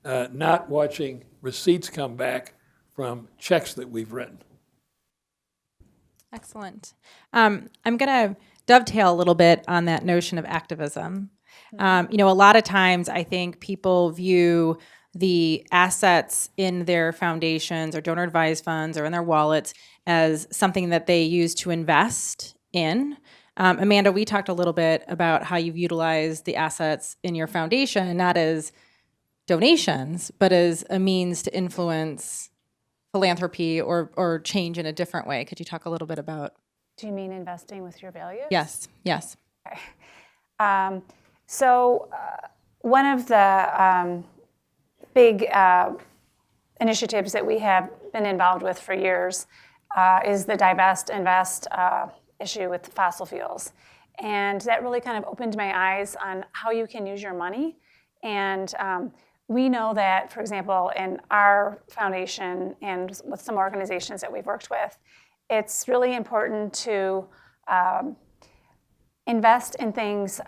not watching receipts come back from checks that we've written. Excellent. I'm going to dovetail a little bit on that notion of activism. A lot of times I think people view the assets in their foundations or donor advised funds or in their wallets as something that they use to invest in. Amanda, we talked a little bit about how you've utilized the assets in your foundation, not as donations, but as a means to influence philanthropy or change in a different way. Could you talk a little bit about? Do you mean investing with your values? Yes. Okay. So one of the big initiatives that we have been involved with for years is the divest, invest issue with fossil fuels. And that really kind of opened my eyes on how you can use your money. And we know that, for example, in our foundation and with some organizations that we've worked with, it's really important to invest in things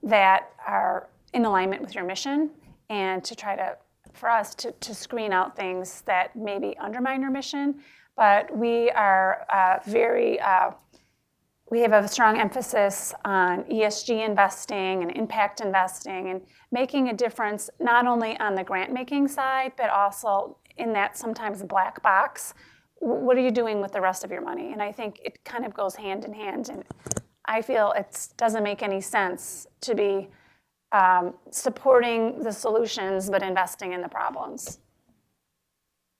that are in alignment with your mission and to try to, for us, to screen out things that maybe undermine your mission. But we are we have a strong emphasis on ESG investing and impact investing and making a difference not only on the grant making side, but also in that sometimes black box. What are you doing with the rest of your money? And I think it kind of goes hand in hand. And I feel it doesn't make any sense to be supporting the solutions but investing in the problems.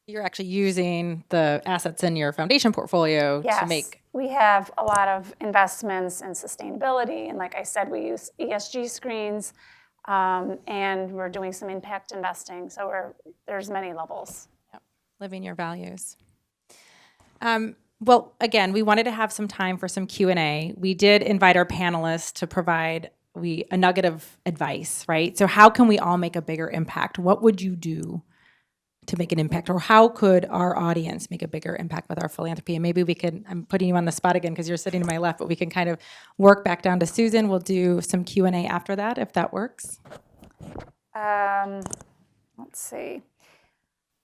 You're actually using the assets in your foundation portfolio to Yes, make. we have a lot of investments in sustainability, and like I said, we use ESG screens, and we're doing some impact investing. So there's many levels. Living your values. Well, again, we wanted to have some time for some Q&A. We did invite our panelists to provide a nugget of advice, right? So how can we all make a bigger impact? What would you do to make an impact? Or how could our audience make a bigger impact with our philanthropy? And maybe we could, I'm putting you on the spot again because you're sitting to my left, but we can kind of work back down to Susan. We'll do some Q&A after that, if that works. Let's see.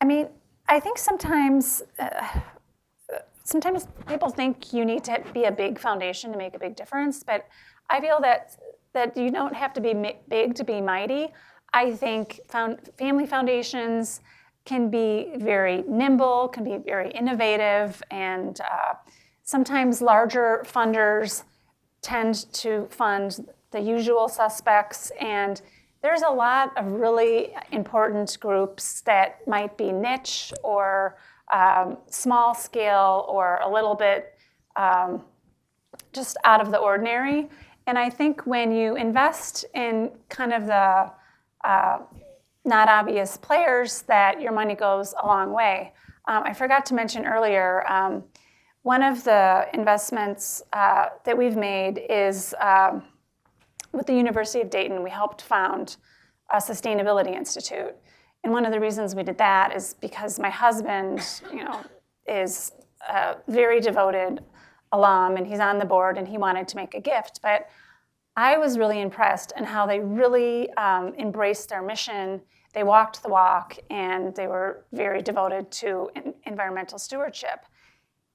I mean, I think sometimes people think you need to be a big foundation to make a big difference, but I feel that you don't have to be big to be mighty. I think family foundations can be very nimble, can be very innovative, and sometimes larger funders tend to fund the usual suspects, and there's a lot of really important groups that might be niche or small scale or a little bit just out of the ordinary. And I think when you invest in kind of the not obvious players, that your money goes a long way. I forgot to mention earlier, one of the investments that we've made is with the University of Dayton. We helped found a sustainability institute. And one of the reasons we did that is because my husband, is a very devoted alum, and he's on the board, and he wanted to make a gift. But I was really impressed in how they really embraced their mission. They walked the walk, and they were very devoted to environmental stewardship.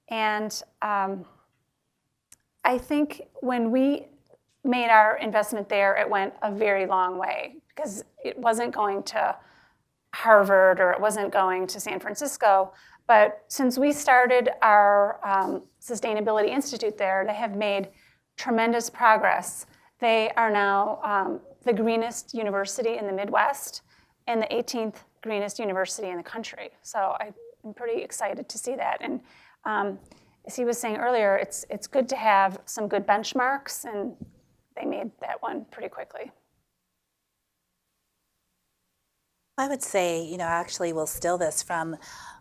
And I think when we made our investment there, it went a very long way, because it wasn't going to Harvard or it wasn't going to San Francisco. But since we started our Sustainability Institute there, they have made tremendous progress. They are now the greenest university in the Midwest and the 18th greenest university in the country. So I'm pretty excited to see that. And as he was saying earlier, it's good to have some good benchmarks, and they made that one pretty quickly. I would say, actually we'll steal this from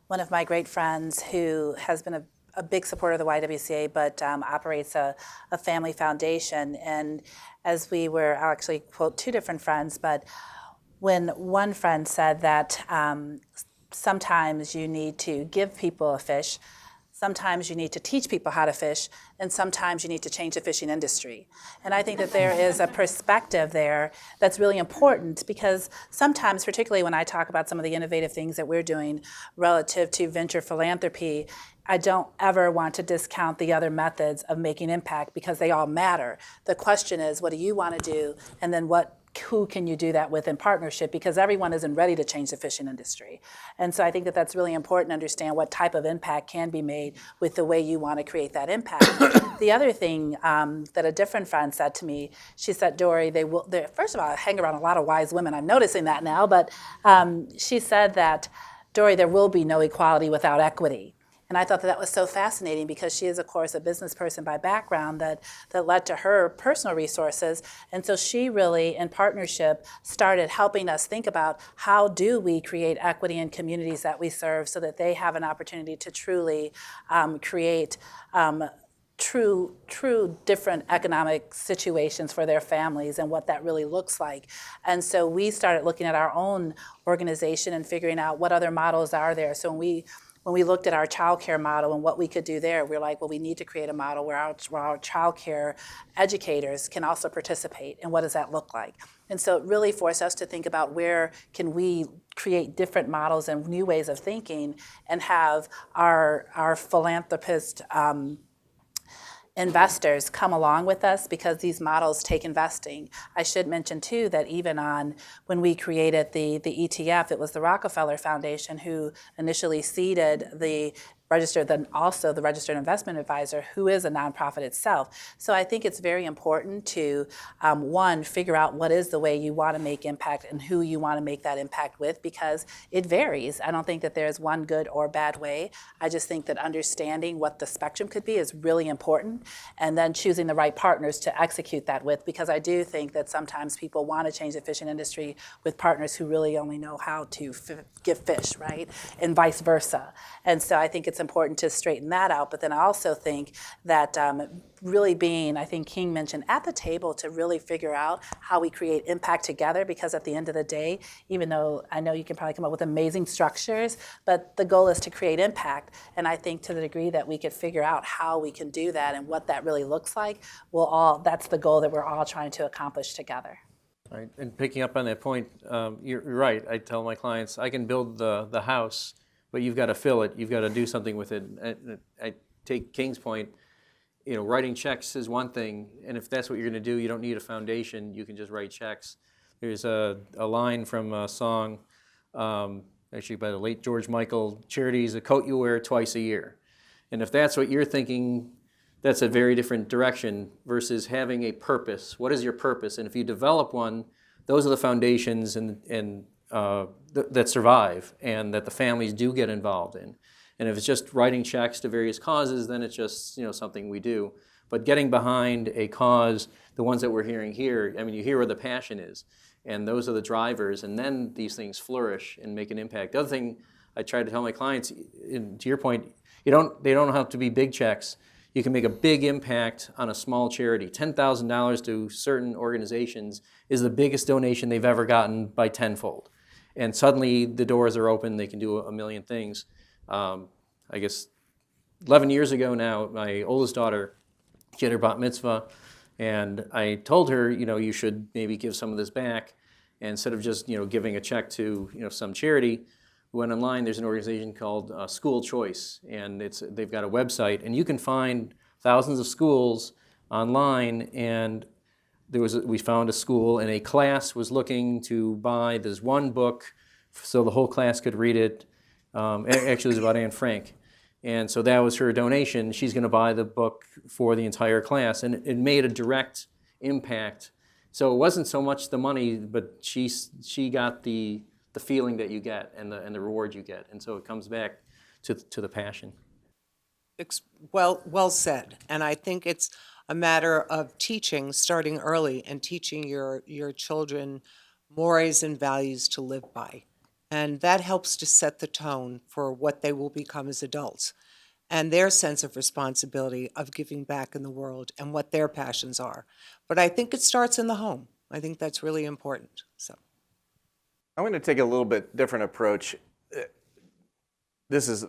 one of my great friends who has been a big supporter of the YWCA, but operates a family foundation. And as I'll actually quote two different friends, but when one friend said that sometimes you need to give people a fish, sometimes you need to teach people how to fish, and sometimes you need to change the fishing industry. And I think that there is a perspective there that's really important, because sometimes, particularly when I talk about some of the innovative things that we're doing relative to venture philanthropy, I don't ever want to discount the other methods of making impact, because they all matter. The question is, what do you want to do? And then who can you do that with in partnership, because everyone isn't ready to change the fishing industry. And so I think that that's really important to understand what type of impact can be made with the way you want to create that impact. The other thing that a different friend said to me, she said, Dorri, first of all, I hang around a lot of wise women, I'm noticing that now, but she said that, Dorri, there will be no equality without equity. And I thought that was so fascinating, because she is, of course, a business person by background that led to her personal resources. And so she really, in partnership, started helping us think about how do we create equity in communities that we serve, so that they have an opportunity to truly create true different economic situations for their families, and what that really looks like. And so we started looking at our own organization and figuring out what other models are there. So when we looked at our childcare model and what we could do there, we were like, well, we need to create a model where our childcare educators can also participate, and what does that look like? And so it really forced us to think about where can we create different models and new ways of thinking, and have our philanthropist investors come along with us, because these models take investing. I should mention too that even when we created the ETF, it was the Rockefeller Foundation who initially seeded the registered, then also the registered investment advisor, who is a nonprofit itself. So I think it's very important to, one, figure out what is the way you want to make impact and who you want to make that impact with, because it varies. I don't think that there's one good or bad way. I just think that understanding what the spectrum could be is really important, and then choosing the right partners to execute that with, because I do think that sometimes people want to change the fishing industry with partners who really only know how to give fish, right? And vice versa. And so I think it's important to straighten that out. But then I also think that really being, I think King mentioned, at the table to really figure out how we create impact together, because at the end of the day, even though I know you can probably come up with amazing structures, but the goal is to create impact. And I think to the degree that we could figure out how we can do that and what that really looks like, that's the goal that we're all trying to accomplish together. Right. And picking up on that point, you're right. I tell my clients, I can build the house, but you've got to fill it. You've got to do something with it. I take King's point. Writing checks is one thing, and if that's what you're going to do, you don't need a foundation. You can just write checks. There's a line from a song, actually by the late George Michael, "Charity is a coat you wear twice a year." And if that's what you're thinking, that's a very different direction versus having a purpose. What is your purpose? And if you develop one, those are the foundations that survive and that the families do get involved in. And if it's just writing checks to various causes, then it's just something we do. But getting behind a cause, the ones that we're hearing here, I mean, you hear where the passion is, and those are the drivers, and then these things flourish and make an impact. The other thing I try to tell my clients, to your point, they don't have to be big checks. You can make a big impact on a small charity. $10,000 to certain organizations is the biggest donation they've ever gotten by tenfold. And suddenly the doors are open, they can do a million things. I guess 11 years ago now, my oldest daughter, she had her bat mitzvah, and I told her, you should maybe give some of this back. And instead of just, giving a check to, some charity, we went online. There's an organization called School Choice, and they've got a website, and you can find thousands of schools online. And we found a school, and a class was looking to buy this one book so the whole class could read it. Actually, it was about Anne Frank. And so that was her donation. She's going to buy the book for the entire class. And it made a direct impact. So it wasn't so much the money, but she got the feeling that you get and the reward you get. And so it comes back to the passion. Well said. And I think it's a matter of teaching, starting early, and teaching your children mores and values to live by. And that helps to set the tone for what they will become as adults and their sense of responsibility of giving back in the world and what their passions are. But I think it starts in the home. I think that's really important. So I'm going to take a little bit different approach. This is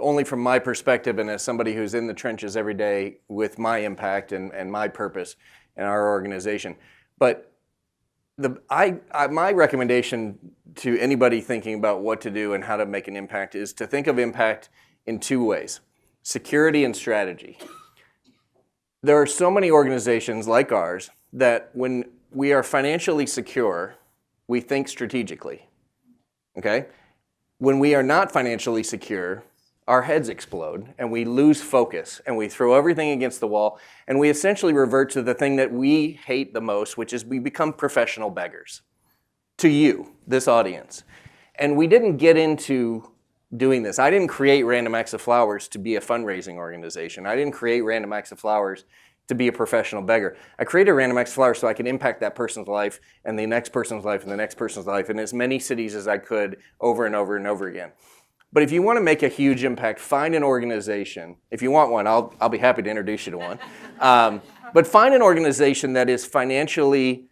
only from my perspective and as somebody who's in the trenches every day with my impact and my purpose in our organization. But my recommendation to anybody thinking about what to do and how to make an impact is to think of impact in two ways: security and strategy. There are so many organizations like ours that when we are financially secure, we think strategically, okay? When we are not financially secure, our heads explode and we lose focus and we throw everything against the wall and we essentially revert to the thing that we hate the most, which is we become professional beggars. To you, this audience. And we didn't get into doing this. I didn't create Random Acts of Flowers to be a fundraising organization. I didn't create Random Acts of Flowers to be a professional beggar. I created Random Acts of Flowers so I could impact that person's life and the next person's life and the next person's life in as many cities as I could over and over and over again. But if you want to make a huge impact, find an organization. If you want one, I'll be happy to introduce you to one. But find an organization that is financially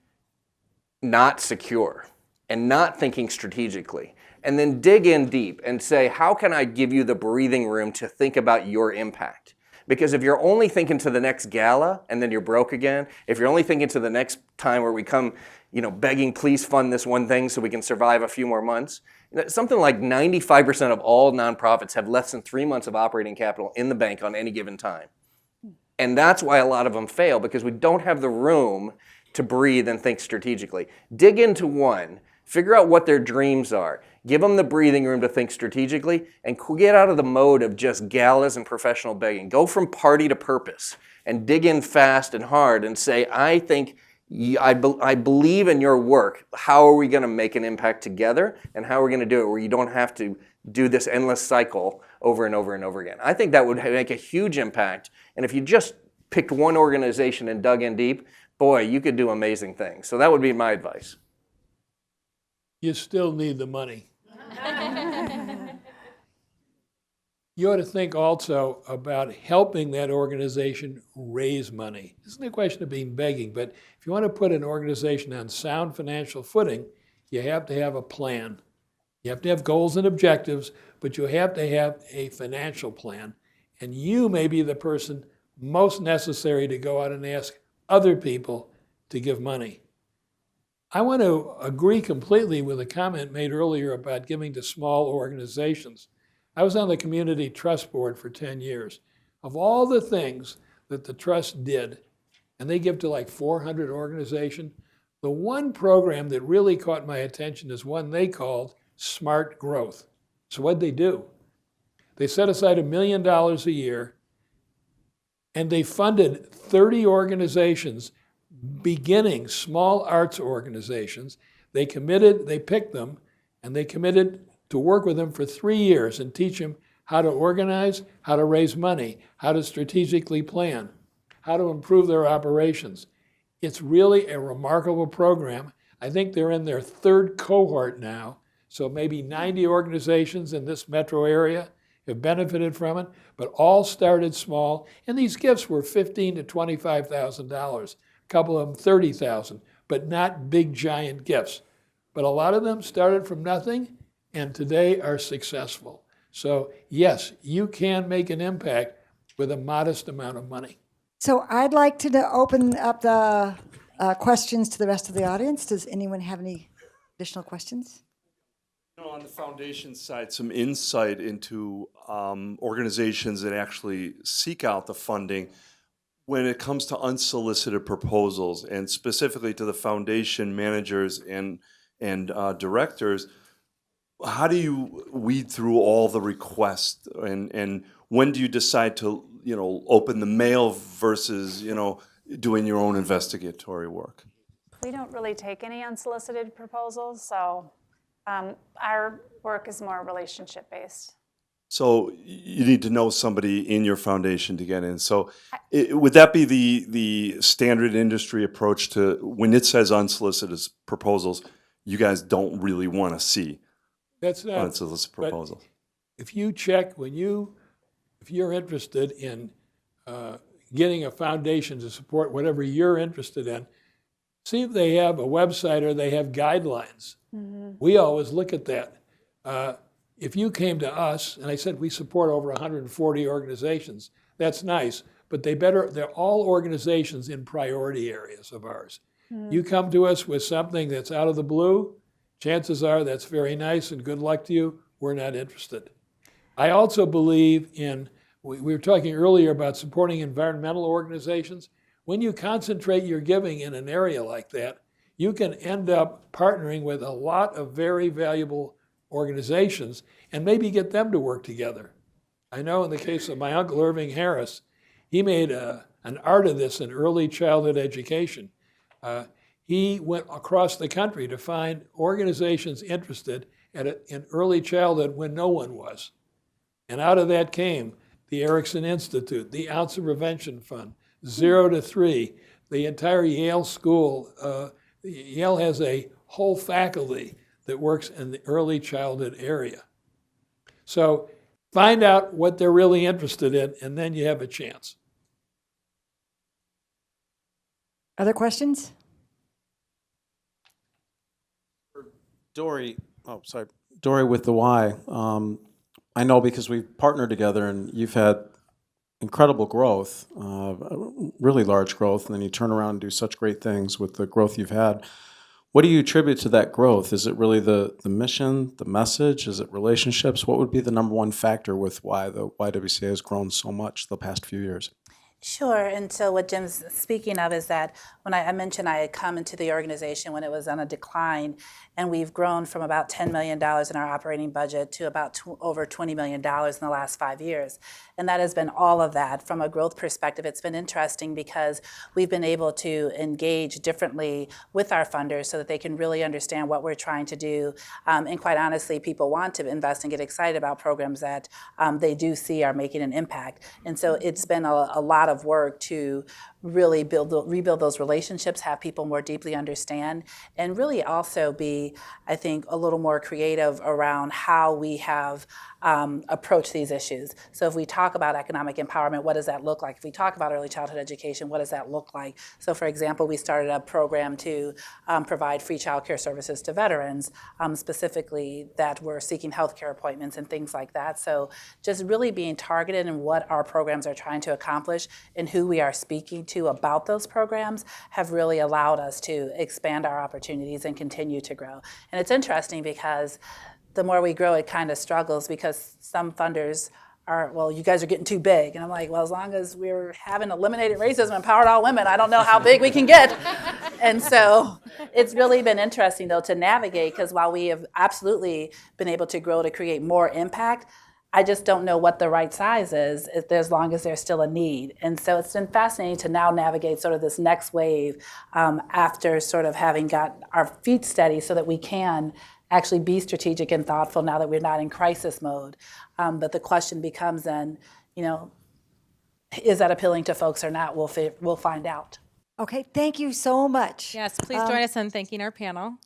not secure and not thinking strategically. And then dig in deep and say, how can I give you the breathing room to think about your impact? Because if you're only thinking to the next gala and then you're broke again, if you're only thinking to the next time where we come, begging, please fund this one thing so we can survive a few more months, something like 95% of all nonprofits have less than 3 months of operating capital in the bank on any given time. And that's why a lot of them fail, because we don't have the room to breathe and think strategically. Dig into one, figure out what their dreams are, Give them the breathing room to think strategically and get out of the mode of just galas and professional begging. Go from party to purpose and dig in fast and hard and say, I think I believe in your work. How are we going to make an impact together, and how are we going to do it where you don't have to do this endless cycle over and over and over again? I think that would make a huge impact. And if you just picked one organization and dug in deep, boy, you could do amazing things. So that would be my advice. You still need the money. You ought to think also about helping that organization raise money. This isn't a question of being begging, but if you want to put an organization on sound financial footing, you have to have a plan. You have to have goals and objectives, but you have to have a financial plan. And you may be the person most necessary to go out and ask other people to give money. I want to agree completely with a comment made earlier about giving to small organizations. I was on the Community Trust Board for 10 years. Of all the things that the trust did, and they give to like 400 organizations, the one program that really caught my attention is one they called Smart Growth. So what'd they do? They set aside $1 million a year, and they funded 30 organizations, beginning small arts organizations. They picked them, and they committed to work with them for 3 years and teach them how to organize, how to raise money, how to strategically plan, how to improve their operations. It's really a remarkable program. I think they're in their third cohort now, so maybe 90 organizations in this metro area have benefited from it, but all started small, and these gifts were $15,000 to $25,000, a couple of them $30,000, but not big giant gifts. But a lot of them started from nothing and today are successful. So yes, you can make an impact with a modest amount of money. So I'd like to open up the questions to the rest of the audience. Does anyone have any additional questions? On the foundation side, some insight into organizations that actually seek out the funding when it comes to unsolicited proposals, and specifically to the foundation managers and directors. How do you weed through all the requests, and when do you decide to open the mail versus doing your own investigatory work? We don't really take any unsolicited proposals, so our work is more relationship based. So you need to know somebody in your foundation to get in. So would that be the standard industry approach to when it says unsolicited proposals, you guys don't really want to see That's not unsolicited proposals? If you check if you're interested in getting a foundation to support whatever you're interested in, see if they have a website or they have guidelines. Mm-hmm. We always look at that. If you came to us, and I said we support over 140 organizations, that's nice, but they're all organizations in priority areas of ours. Mm-hmm. You come to us with something that's out of the blue, chances are that's very nice and good luck to you, we're not interested. I also believe we were talking earlier about supporting environmental organizations. When you concentrate your giving in an area like that, you can end up partnering with a lot of very valuable organizations and maybe get them to work together. I know in the case of my uncle Irving Harris, he made an art of this in early childhood education. He went across the country to find organizations interested in early childhood when no one was. And out of that came the Erickson Institute, the Ounce of Prevention Fund, 0 to 3, the entire Yale School. Yale has a whole faculty that works in the early childhood area. So find out what they're really interested in, and then you have a chance. Other questions? Dorri with the Y. I know because we've partnered together and you've had incredible growth, really large growth, and then you turn around and do such great things with the growth you've had. What do you attribute to that growth? Is it really the mission, the message? Is it relationships? What would be the number one factor with why the YWCA has grown so much the past few years? Sure. And so what Jim's speaking of is that when I mentioned I had come into the organization when it was on a decline, and we've grown from about $10 million in our operating budget to about over $20 million in the last 5 years. And that has been all of that. From a growth perspective, it's been interesting because we've been able to engage differently with our funders so that they can really understand what we're trying to do. And quite honestly, people want to invest and get excited about programs that they do see are making an impact. And so it's been a lot of work to really rebuild those relationships, have people more deeply understand, and really also be, I think, a little more creative around how we have approached these issues. So if we talk about economic empowerment, what does that look like? If we talk about early childhood education, what does that look like? So for example, we started a program to provide free child care services to veterans, specifically that were seeking healthcare appointments and things like that. So just really being targeted in what our programs are trying to accomplish and who we are speaking to about those programs have really allowed us to expand our opportunities and continue to grow. And it's interesting because the more we grow, it kind of struggles because some funders are, well, you guys are getting too big. And I'm like, well, as long as we're having eliminated racism, empowered all women, I don't know how big we can get. And so it's really been interesting, though, to navigate, because while we have absolutely been able to grow to create more impact, I just don't know what the right size is as long as there's still a need. And so it's been fascinating to now navigate sort of this next wave after sort of having got our feet steady so that we can actually be strategic and thoughtful now that we're not in crisis mode. But the question becomes then, is that appealing to folks or not? We'll find out. Okay, thank you so much. Yes, please join us in thanking our panel.